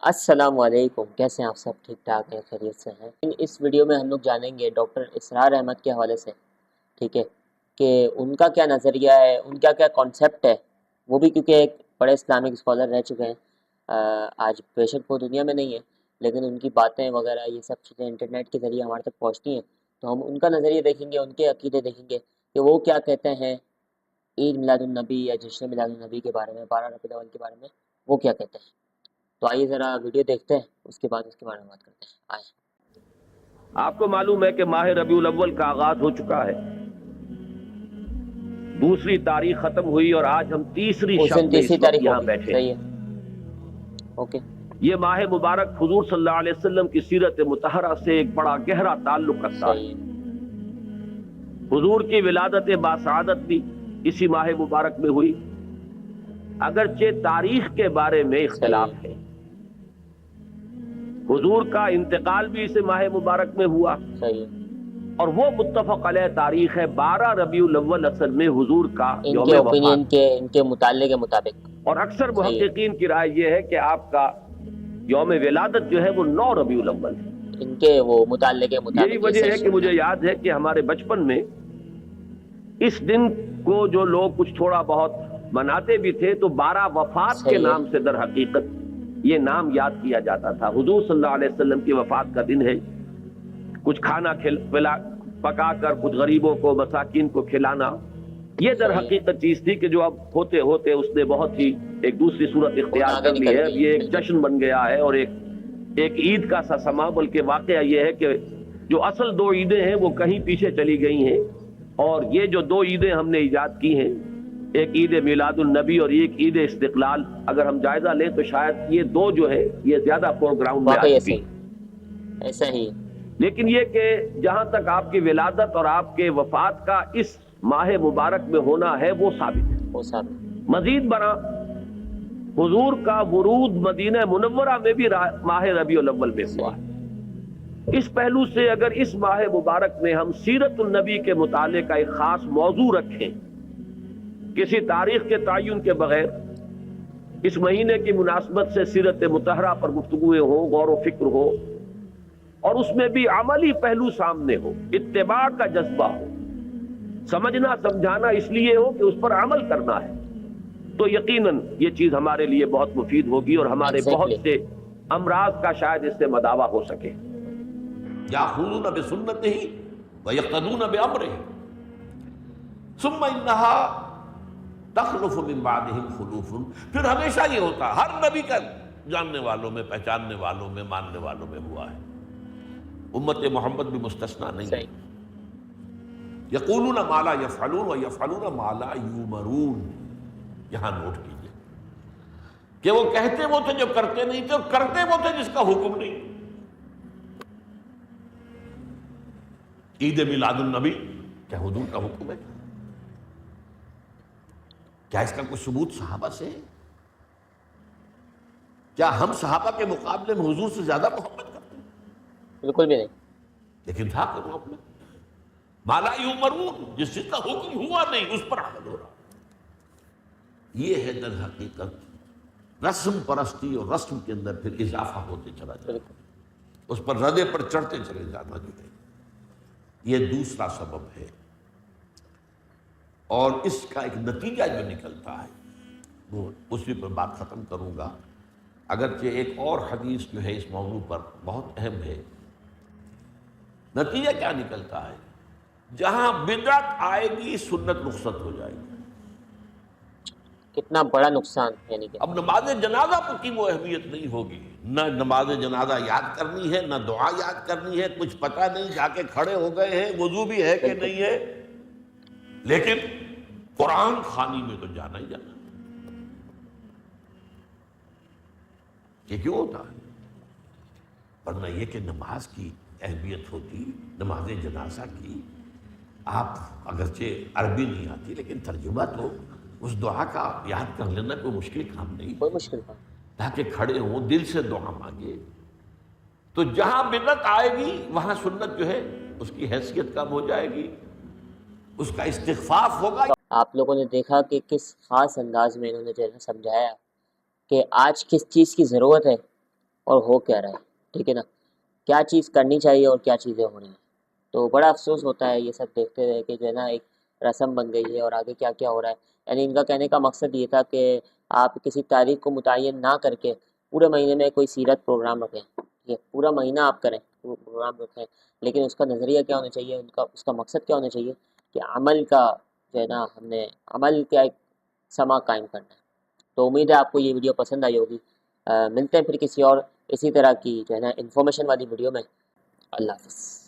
السلام علیکم، کیسے ہیں آپ سب؟ ٹھیک ٹھاک ہیں، خیریت سے ہیں؟ اس ویڈیو میں ہم لوگ جانیں گے ڈاکٹر اسرار احمد کے حوالے سے، ٹھیک ہے، کہ ان کا کیا نظریہ ہے، ان کا کیا کانسیپٹ ہے، وہ بھی کیونکہ ایک بڑے اسلامک اسکالر رہ چکے ہیں۔ آج بے شک وہ دنیا میں نہیں ہے، لیکن ان کی باتیں وغیرہ یہ سب چیزیں انٹرنیٹ کے ذریعے ہمارے تک پہنچتی ہیں، تو ہم ان کا نظریہ دیکھیں گے، ان کے عقیدے دیکھیں گے کہ وہ کیا کہتے ہیں عید میلاد النبی یا جشن میلاد النبی کے بارے میں، 12 ربیع الاول کے بارے میں وہ کیا کہتے ہیں۔ تو آئیے ذرا ویڈیو دیکھتے ہیں، اس کے بعد اس کے بارے میں بات کرتے ہیں۔ آئیں۔ آپ کو معلوم ہے کہ ماہ ربیع الاول کا آغاز ہو چکا ہے، دوسری تاریخ ختم ہوئی اور آج ہم تیسری اس شب دن میں تیسری اس وقت تاریخ یہاں ہوگی، بیٹھے صحیح ہیں۔ ہے، اوکے۔ یہ ماہ مبارک حضور صلی اللہ علیہ وسلم کی سیرت مطہرہ سے ایک بڑا گہرا تعلق رکھتا ہے۔ صحیح ہے، حضور کی ولادت باسعادت بھی اسی ماہ مبارک میں ہوئی، اگرچہ تاریخ کے بارے میں صحیح اختلاف ہے، ہے۔ حضور کا انتقال بھی اس ماہ مبارک میں ہوا، صحیح ہے۔ اور وہ متفق علیہ تاریخ ہے 12 ربیع الاول اصل میں حضور کا ان یوم کے وفات، اوپینین کے، ان کے مطالعے کے مطابق، اور اکثر صحیح ہے۔ محققین کی رائے یہ ہے کہ آپ کا یوم ولادت جو ہے وہ 9 ربیع الاول ہے۔ ان کے وہ مطالعے کے یہی مطابق یہ وجہ ہے صحیح کہ ہے۔ مجھے یاد ہے کہ ہمارے بچپن میں اس دن کو جو لوگ کچھ تھوڑا بہت مناتے بھی تھے تو 12 وفات کے صحیح ہے، نام سے در حقیقت یہ نام یاد کیا جاتا تھا۔ حضور صلی اللہ علیہ وسلم کی وفات کا دن ہے، کچھ کھانا پکا کر کچھ غریبوں کو مساکین کو کھلانا، یہ در صحیح ہے، حقیقت چیز تھی کہ جو اب ہوتے ہوتے اس نے بہت ہی ایک دوسری صورت بہت اختیار آگے کر لی نکل ہے۔ اب گئی، یہ ایک بالکل۔ جشن بن گیا ہے اور ایک عید کا سا سما، بلکہ واقعہ یہ ہے کہ جو اصل 2 عیدیں ہیں وہ کہیں پیچھے چلی گئی ہیں، اور یہ جو 2 عیدیں ہم نے ایجاد کی ہیں، ایک عید میلاد النبی اور ایک عید استقلال، اگر ہم جائزہ لیں تو شاید یہ 2 جو ہے یہ زیادہ فور گراؤنڈ میں آ واقعی ایسا چکی۔ ہی، ایسا ہی ہے، لیکن یہ کہ جہاں تک آپ کی ولادت اور آپ کے وفات کا اس ماہ مبارک میں ہونا ہے وہ ثابت ہے۔ وہ صاحب، مزید برآں حضور کا ورود مدینہ منورہ میں بھی ماہ ربیع الاول میں ہوا صحیح، ہے۔ اس پہلو سے اگر اس ماہ مبارک میں ہم سیرت النبی کے مطالعے کا ایک خاص موضوع رکھیں، کسی تاریخ کے تعین کے بغیر اس مہینے کی مناسبت سے سیرت مطہرہ پر گفتگویں ہوں، غور و فکر ہو، اور اس میں بھی عملی پہلو سامنے ہو، اتباع کا جذبہ ہو، سمجھنا سمجھانا اس لیے ہو کہ اس پر عمل کرنا ہے، تو یقیناً یہ چیز ہمارے لیے بہت مفید ہوگی اور ہمارے بہت ایگزیکٹلی، سے امراض کا شاید اس سے مداوع ہو سکے۔ یاخذون بسنتہ ویقتدون بامرہ ثم انہا تخلف من بعدہم خلوف۔ پھر ہمیشہ یہ ہوتا، ہر نبی کا جاننے والوں میں، پہچاننے والوں میں، ماننے والوں میں ہوا ہے، امت محمد بھی مستثنیٰ نہیں ہے۔ صحیح، یقولون ما لا یفعلون ویفعلون ما لا یؤمرون۔ یہاں نوٹ کیجئے کہ وہ کہتے وہ تھے جو کرتے نہیں تھے، اور کرتے وہ تھے جس کا حکم نہیں۔ عید میلاد النبی کیا حضور کا حکم ہے؟ کیا اس کا کوئی ثبوت صحابہ سے ہے؟ کیا ہم صحابہ کے مقابلے میں حضور سے زیادہ محبت کرتے ہیں؟ بالکل بھی نہیں، لیکن تھا کہ وہ اپنے ما لا یؤمرون، جس چیز کا حکم ہوا نہیں اس پر عمل ہو رہا۔ یہ ہے در حقیقت رسم پرستی، اور رسم کے اندر پھر اضافہ ہوتے چلا جاتا، بالکل، اس پر ردے پر چڑھتے چلے جانا جو ہے، یہ دوسرا سبب ہے۔ اور اس کا ایک نتیجہ جو نکلتا ہے وہ اسی پر بات ختم کروں گا، اگرچہ ایک اور حدیث جو ہے اس موضوع پر بہت اہم ہے۔ نتیجہ کیا نکلتا ہے؟ جہاں بدعت آئے گی سنت رخصت ہو جائے گی۔ کتنا بڑا نقصان، یعنی کہ اب نماز جنازہ پر کی وہ اہمیت نہیں ہوگی، نہ نماز جنازہ یاد کرنی ہے، نہ دعا یاد کرنی ہے، کچھ پتہ نہیں، جا کے کھڑے ہو گئے ہیں، وضو بھی ہے کہ نہیں ہے، لیکن قرآن خوانی میں تو جانا ہی جانا۔ یہ کیوں ہوتا ہے؟ ورنہ یہ کہ نماز کی اہمیت ہوتی، نماز جنازہ کی، آپ اگرچہ عربی نہیں آتی لیکن ترجمہ تو اس دعا کا یاد کر لینا کوئی مشکل کام نہیں، کوئی مشکل کام، تاکہ کھڑے ہوں، دل سے دعا مانگے۔ تو جہاں بدعت آئے گی وہاں سنت جو ہے اس کی حیثیت کم ہو جائے گی، اس کا استخفاف ہوگا۔ آپ لوگوں نے دیکھا کہ کس خاص انداز میں انہوں نے جو ہے سمجھایا کہ آج کس چیز کی ضرورت ہے، اور ہو کیا رہا ہے، ٹھیک ہے نا، کیا چیز کرنی چاہیے اور کیا چیزیں ہو رہی ہیں۔ تو بڑا افسوس ہوتا ہے یہ سب دیکھتے ہوئے کہ جو ہے نا ایک رسم بن گئی ہے اور آگے کیا کیا ہو رہا ہے۔ یعنی ان کا کہنے کا مقصد یہ تھا کہ آپ کسی تاریخ کو متعین نہ کر کے پورے مہینے میں کوئی سیرت پروگرام رکھیں، یہ پورا مہینہ آپ کریں، پورا پروگرام رکھیں، لیکن اس کا نظریہ کیا ہونا چاہیے، اس کا مقصد کیا ہونا چاہیے کہ عمل کا جو ہے نا ہم نے عمل کیا ایک سما قائم کرنا ہے۔ تو امید ہے آپ کو یہ ویڈیو پسند آئی ہوگی۔ ملتے ہیں پھر کسی اور اسی طرح کی جو ہے نا انفارمیشن والی ویڈیو میں۔ اللہ حافظ۔